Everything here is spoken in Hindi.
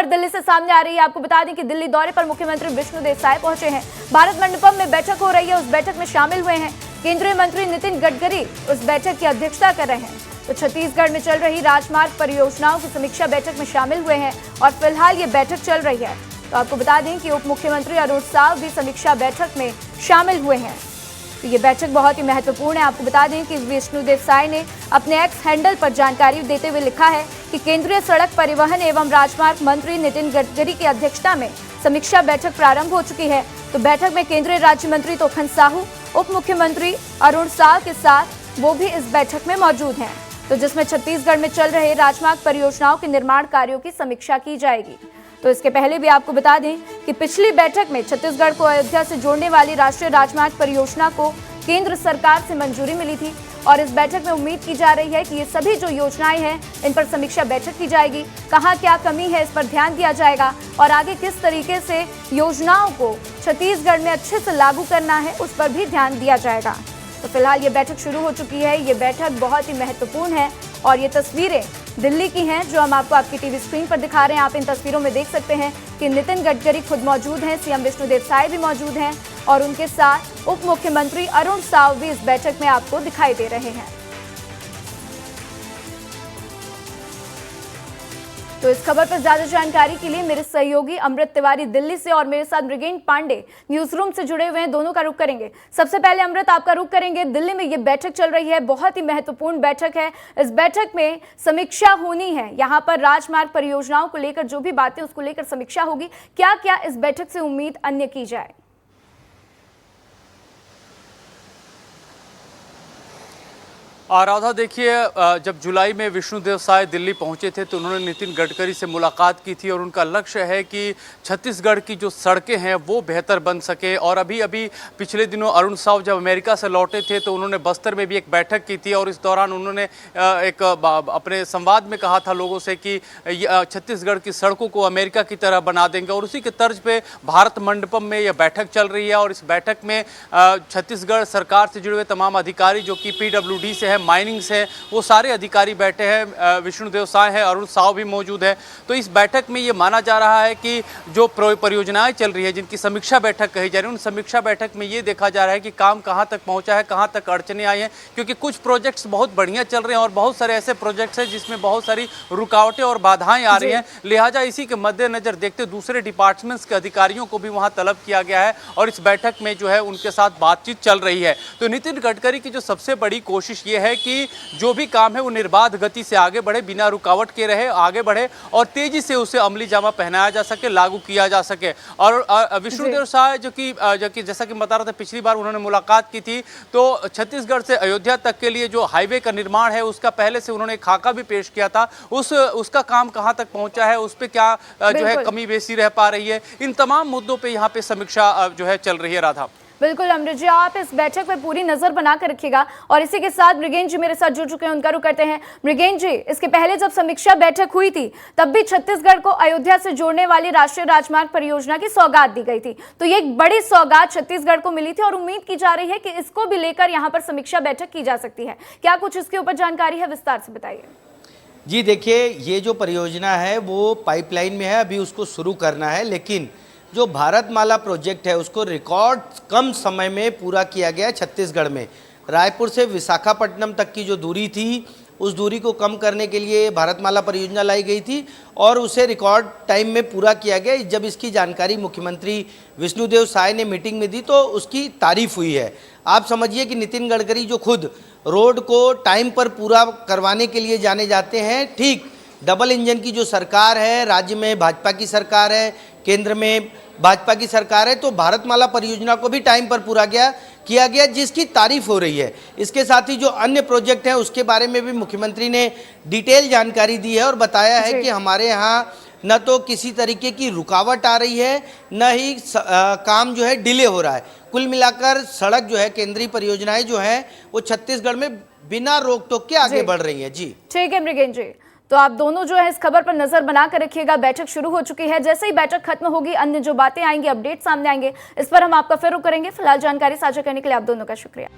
दिल्ली से सामने आ रही है। आपको बता दें कि दिल्ली दौरे पर मुख्यमंत्री विष्णुदेव साय पहुंचे हैं। भारत मंडपम में बैठक हो रही है, उस बैठक में शामिल हुए हैं। केंद्रीय मंत्री नितिन गडकरी उस बैठक की अध्यक्षता कर रहे हैं। तो छत्तीसगढ़ में चल रही राजमार्ग परियोजनाओं की समीक्षा बैठक में शामिल हुए हैं और फिलहाल ये बैठक चल रही है। तो आपको बता दें कि उप मुख्यमंत्री अरुण साव भी समीक्षा बैठक में शामिल हुए हैं। तो ये बैठक बहुत ही महत्वपूर्ण है। आपको बता दें कि विष्णुदेव साय ने अपने एक्स हैंडल पर जानकारी देते हुए लिखा है कि केंद्रीय सड़क परिवहन एवं राजमार्ग मंत्री नितिन गडकरी की अध्यक्षता में समीक्षा बैठक प्रारंभ हो चुकी है। तो बैठक में केंद्रीय राज्य मंत्री तोखन साहू, उप मुख्यमंत्री अरुण साव के साथ वो भी इस बैठक में मौजूद हैं। तो जिसमें छत्तीसगढ़ में चल रहे राजमार्ग परियोजनाओं के निर्माण कार्यों की समीक्षा की जाएगी। तो इसके पहले भी आपको बता दें कि पिछली बैठक में छत्तीसगढ़ को अयोध्या से जोड़ने वाली राष्ट्रीय राजमार्ग परियोजना को केंद्र सरकार से मंजूरी मिली थी और इस बैठक में उम्मीद की जा रही है कि ये सभी जो योजनाएं हैं इन पर समीक्षा बैठक की जाएगी। कहाँ क्या कमी है इस पर ध्यान दिया जाएगा और आगे किस तरीके से योजनाओं को छत्तीसगढ़ में अच्छे से लागू करना है उस पर भी ध्यान दिया जाएगा। तो फिलहाल ये बैठक शुरू हो चुकी है। ये बैठक बहुत ही महत्वपूर्ण है और ये तस्वीरें दिल्ली की हैं जो हम आपको आपकी टीवी स्क्रीन पर दिखा रहे हैं। आप इन तस्वीरों में देख सकते हैं कि नितिन गडकरी खुद मौजूद हैं, सीएम विष्णुदेव साय भी मौजूद हैं और उनके साथ उप मुख्यमंत्री अरुण साव भी इस बैठक में आपको दिखाई दे रहे हैं। तो इस खबर पर ज्यादा जानकारी के लिए मेरे सहयोगी अमृत तिवारी दिल्ली से और मेरे साथ मृगेंद्र पांडे न्यूज रूम से जुड़े हुए हैं। दोनों का रुख करेंगे। सबसे पहले अमृत, आपका रुख करेंगे। दिल्ली में ये बैठक चल रही है, बहुत ही महत्वपूर्ण बैठक है। इस बैठक में समीक्षा होनी है। यहाँ पर राजमार्ग परियोजनाओं को लेकर जो भी बातें उसको लेकर समीक्षा होगी। क्या क्या इस बैठक से उम्मीद अन्य की जाए? राधा, देखिए, जब जुलाई में विष्णुदेव साय दिल्ली पहुंचे थे तो उन्होंने नितिन गडकरी से मुलाकात की थी और उनका लक्ष्य है कि छत्तीसगढ़ की जो सड़कें हैं वो बेहतर बन सके। और अभी पिछले दिनों अरुण साव जब अमेरिका से लौटे थे तो उन्होंने बस्तर में भी एक बैठक की थी और इस दौरान उन्होंने एक अपने संवाद में कहा था लोगों से कि छत्तीसगढ़ की सड़कों को अमेरिका की तरह बना देंगे। और उसी के तर्ज पे भारत मंडपम में यह बैठक चल रही है और इस बैठक में छत्तीसगढ़ सरकार से जुड़े हुए तमाम अधिकारी जो कि PWD से माइनिंग से वो सारे अधिकारी बैठे हैं। विष्णुदेव साय है, अरुण साव भी मौजूद है। तो इस बैठक में ये माना जा रहा है कि जो परियोजनाएं चल रही है जिनकी समीक्षा बैठक कही जा रही है, उन समीक्षा बैठक में ये देखा जा रहा है कि काम कहां तक पहुंचा है, कहां तक अड़चने आई हैं। क्योंकि कुछ प्रोजेक्ट्स बहुत बढ़िया चल रहे हैं और बहुत सारे ऐसे प्रोजेक्ट्स हैं जिसमें बहुत सारी रुकावटें और बाधाएं आ रही हैं। लिहाजा इसी के मद्देनजर देखते दूसरे डिपार्टमेंट्स के अधिकारियों को भी वहां तलब किया गया है और इस बैठक में जो है उनके साथ बातचीत चल रही है। तो नितिन गडकरी की जो सबसे बड़ी कोशिश ये है कि जो भी काम है वो निर्बाध गति से आगे बढ़े, बिना रुकावट के रहे, आगे बढ़े और तेजी से उसे अमली जामा पहनाया जा सके, लागू किया जा सके। और विष्णुदेव साय जो कि जैसा कि बता रहा था, पिछली बार उन्होंने मुलाकात की थी तो छत्तीसगढ़ से अयोध्या तक के लिए जो हाईवे का निर्माण है उसका पहले से उन्होंने खाका भी पेश किया था। उसका काम कहां तक पहुंचा है, उस पर क्या जो है कमी बेसी रह पा रही है, इन तमाम मुद्दों पर यहाँ पे समीक्षा जो है चल रही है। राधा, बिल्कुल अमृत जी, आप इस बैठक पर पूरी नजर बना कर रखिएगा। और इसी के साथ मृगेंद्र जी मेरे साथ जुड़ चुके हैं, उनका रुख करते हैं। मृगेंद्र जी, इसके पहले जब समीक्षा बैठक हुई थी तब भी छत्तीसगढ़ को अयोध्या से जोड़ने वाली राष्ट्रीय राजमार्ग परियोजना की सौगात दी गई थी। तो ये एक बड़ी सौगात छत्तीसगढ़ को मिली थी और उम्मीद की जा रही है कि इसको भी लेकर यहाँ पर समीक्षा बैठक की जा सकती है। क्या कुछ इसके ऊपर जानकारी है, विस्तार से बताइए। जी देखिए, ये जो परियोजना है वो पाइपलाइन में है, अभी उसको शुरू करना है। लेकिन जो भारतमाला प्रोजेक्ट है उसको रिकॉर्ड कम समय में पूरा किया गया छत्तीसगढ़ में। रायपुर से विशाखापट्टनम तक की जो दूरी थी उस दूरी को कम करने के लिए भारतमाला परियोजना लाई गई थी और उसे रिकॉर्ड टाइम में पूरा किया गया। जब इसकी जानकारी मुख्यमंत्री विष्णुदेव साय ने मीटिंग में दी तो उसकी तारीफ हुई है। आप समझिए कि नितिन गडकरी जो खुद रोड को टाइम पर पूरा करवाने के लिए जाने जाते हैं, ठीक डबल इंजन की जो सरकार है, राज्य में भाजपा की सरकार है, केंद्र में भाजपा की सरकार है, तो भारतमाला परियोजना को भी टाइम पर पूरा किया गया जिसकी तारीफ हो रही है। इसके साथ ही जो अन्य प्रोजेक्ट हैं उसके बारे में भी मुख्यमंत्री ने डिटेल जानकारी दी है और बताया है कि हमारे यहाँ न तो किसी तरीके की रुकावट आ रही है, न ही काम जो है डिले हो रहा है। कुल मिलाकर सड़क जो है, केंद्रीय परियोजनाएं जो हैं वो छत्तीसगढ़ में बिना रोक टोक के आगे बढ़ रही है। जी ठीक है मृगेंद्र जी, तो आप दोनों जो है इस खबर पर नजर बना कर रखिएगा। बैठक शुरू हो चुकी है, जैसे ही बैठक खत्म होगी अन्य जो बातें आएंगी, अपडेट सामने आएंगे, इस पर हम आपका फिर रुख करेंगे। फिलहाल जानकारी साझा करने के लिए आप दोनों का शुक्रिया।